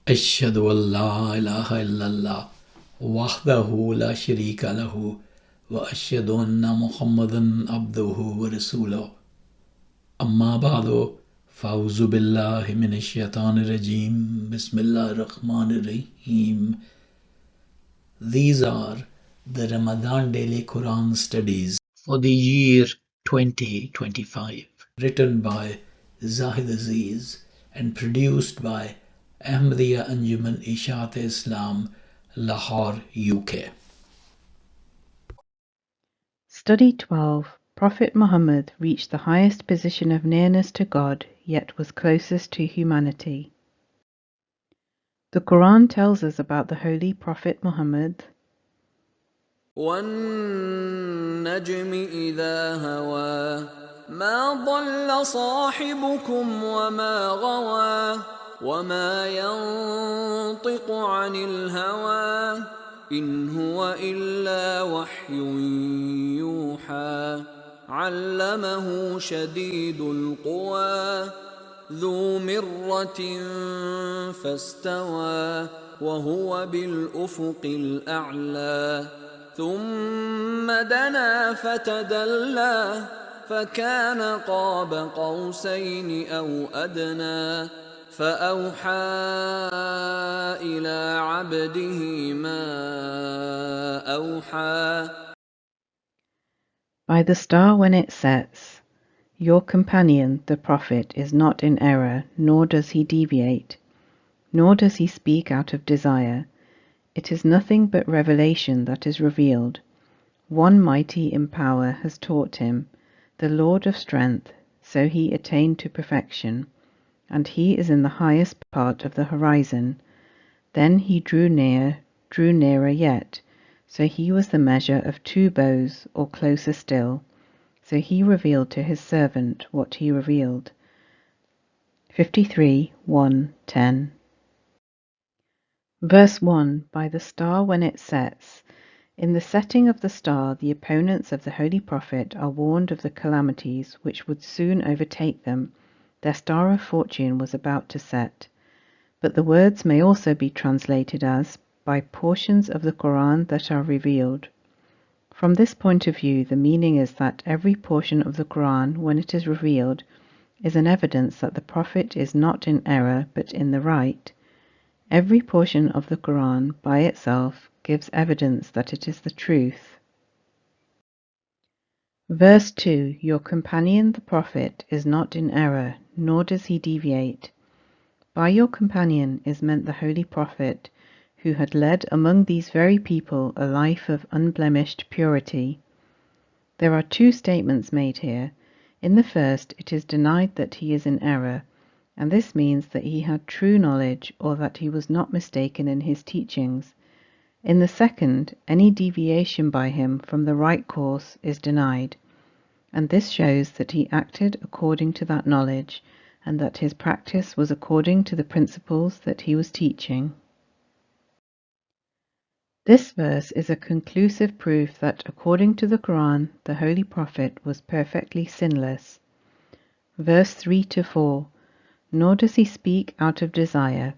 أشهد أن لا إله إلا الله وحده لا شريك له وأشهد أن محمدا عبده ورسوله أما بعد فأعوذ بالله من الشيطان الرجيم بسم الله الرحمن الرحيم. These are the Ramadan Daily Quran Studies for the year 2025, written by Zahid Aziz and produced by Ahmadiyya Anjuman Ishaat Islam, Lahore, UK. Study 12. Prophet Muhammad reached the highest position of nearness to God, yet was closest to humanity. The Quran tells us about the Holy Prophet Muhammad. وَالنَّجْمِ إِذَا هَوَى مَا ضَلَّ صَاحِبُكُمْ وَمَا غَوَى وَمَا يَنطِقُ عَنِ الْهَوَى إِنْ هُوَ إِلَّا وَحْيٌ يُوحَى عَلَّمَهُ شَدِيدُ الْقُوَى ذُو مِرَّةٍ فَاسْتَوَى وَهُوَ بِالْأُفُقِ الْأَعْلَى ثم دنا فتدلى فكان قاب قوسين أو أدنى فأوحى إلى عبده ما أوحى. By the star when it sets, your companion, the Prophet, is not in error, nor does he deviate, nor does he speak out of desire. It is nothing but revelation that is revealed. One mighty in power has taught him, the Lord of strength, so he attained to perfection, and he is in the highest part of the horizon. Then he drew nearer yet, so he was the measure of 2 bows, or closer still. So he revealed to his servant what he revealed. 53:1-10. Verse 1. By the star when it sets. In the setting of the star, the opponents of the Holy Prophet are warned of the calamities which would soon overtake them. Their star of fortune was about to set. But the words may also be translated as, by portions of the Quran that are revealed. From this point of view, the meaning is that every portion of the Quran, when it is revealed, is an evidence that the Prophet is not in error but in the right. Every portion of the Quran, by itself, gives evidence that it is the truth. Verse 2. Your companion the Prophet is not in error, nor does he deviate. By your companion is meant the Holy Prophet, who had led among these very people a life of unblemished purity. There are 2 statements made here. In the first, it is denied that he is in error, and this means that he had true knowledge or that he was not mistaken in his teachings. In the second, any deviation by him from the right course is denied, and this shows that he acted according to that knowledge and that his practice was according to the principles that he was teaching. This verse is a conclusive proof that according to the Quran, the Holy Prophet was perfectly sinless. Verse 3-4. Nor does he speak out of desire.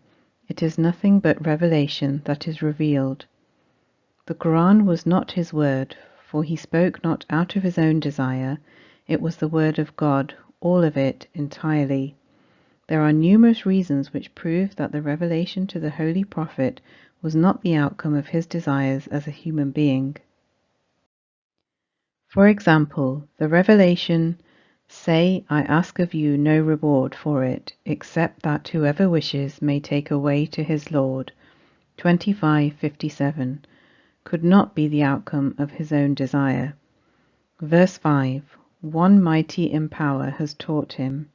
It is nothing but revelation that is revealed. The Quran was not his word, for he spoke not out of his own desire. It was the word of God, all of it, entirely. There are numerous reasons which prove that the revelation to the Holy Prophet was not the outcome of his desires as a human being. For example, the revelation, "Say, I ask of you no reward for it, except that whoever wishes may take away to his Lord," 25:57, could not be the outcome of his own desire. Verse 5. One mighty in power has taught him.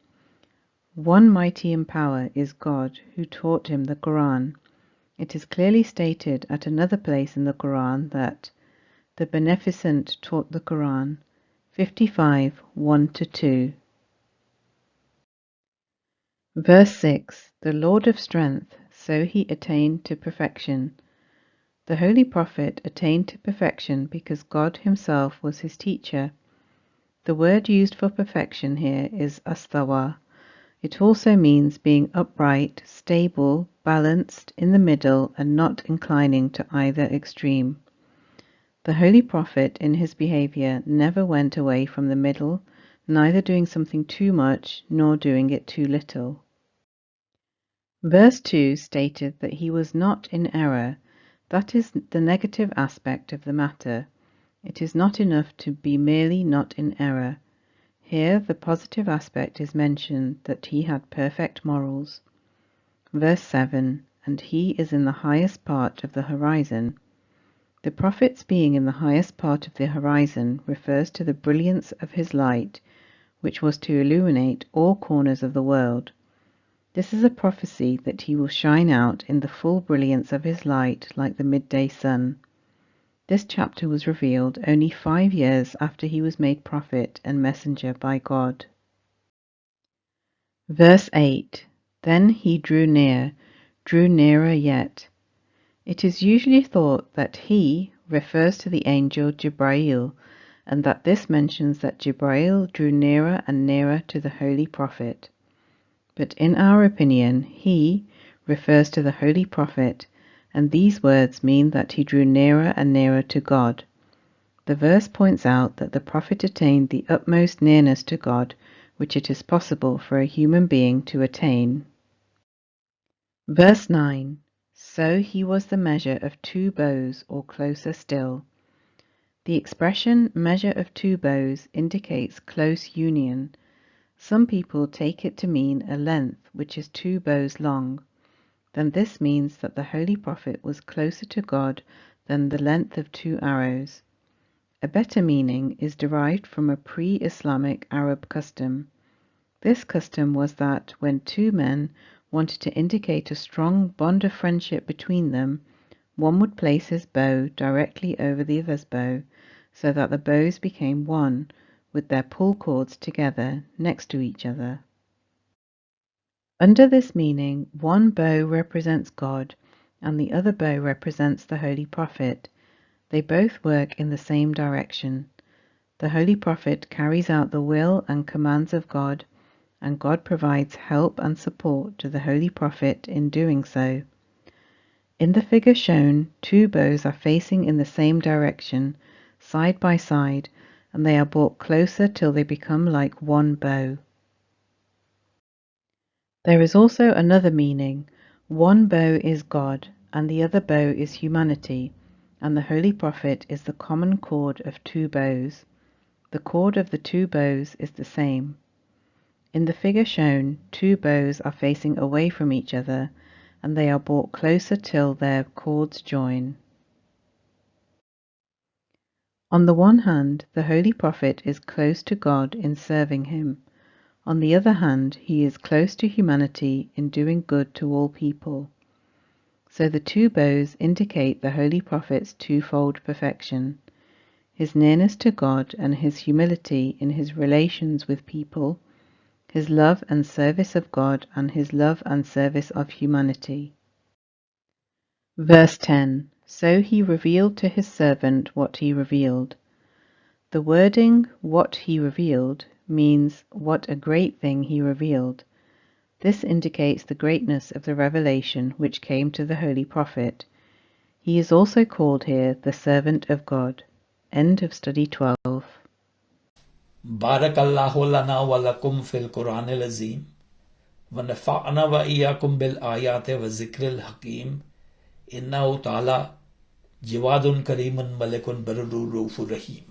One mighty in power is God, who taught him the Quran. It is clearly stated at another place in the Quran that the Beneficent taught the Quran. 55:1-2. Verse 6. The Lord of strength, so he attained to perfection. The Holy Prophet attained to perfection because God himself was his teacher. The word used for perfection here is astawa. It also means being upright, stable, balanced, in the middle, and not inclining to either extreme. The Holy Prophet in his behavior never went away from the middle, neither doing something too much nor doing it too little. Verse 2 stated that he was not in error. That is the negative aspect of the matter. It is not enough to be merely not in error. Here the positive aspect is mentioned, that he had perfect morals. Verse 7, and he is in the highest part of the horizon. The Prophet's being in the highest part of the horizon refers to the brilliance of his light, which was to illuminate all corners of the world. This is a prophecy that he will shine out in the full brilliance of his light like the midday sun. This chapter was revealed only 5 years after he was made prophet and messenger by God. Verse 8, then he drew nearer yet. It is usually thought that he refers to the angel Jibreel, and that this mentions that Jibreel drew nearer and nearer to the Holy Prophet. But in our opinion, he refers to the Holy Prophet, and these words mean that he drew nearer and nearer to God. The verse points out that the Prophet attained the utmost nearness to God which it is possible for a human being to attain. Verse 9, so he was the measure of 2 bows, or closer still. The expression measure of 2 bows indicates close union. Some people take it to mean a length which is 2 bows long. Then this means that the Holy Prophet was closer to God than the length of 2 arrows. A better meaning is derived from a pre-Islamic Arab custom. This custom was that when 2 men wanted to indicate a strong bond of friendship between them, one would place his bow directly over the other's bow, so that the bows became one, with their pull cords together next to each other. Under this meaning, one bow represents God, and the other bow represents the Holy Prophet. They both work in the same direction. The Holy Prophet carries out the will and commands of God, and God provides help and support to the Holy Prophet in doing so. In the figure shown, 2 bows are facing in the same direction, side by side, and they are brought closer till they become like one bow. There is also another meaning. One bow is God, and the other bow is humanity, and the Holy Prophet is the common cord of 2 bows. The cord of the 2 bows is the same. In the figure shown, 2 bows are facing away from each other, and they are brought closer till their cords join. On the one hand, the Holy Prophet is close to God in serving him. On the other hand, he is close to humanity in doing good to all people. So the 2 bows indicate the Holy Prophet's twofold perfection, his nearness to God and his humility in his relations with people, his love and service of God and his love and service of humanity. Verse 10, so he revealed to his servant what he revealed. The wording what he revealed means what a great thing he revealed. This indicates the greatness of the revelation which came to the Holy Prophet. He is also called here the servant of God. End of study 12. Barakallahu lana wa lakum fil Quran al-Azim wa nafa'ana wa iyyakum bil ayati wa zikril hakim innahu ta'ala jawadun karimun malikun barurur rahim.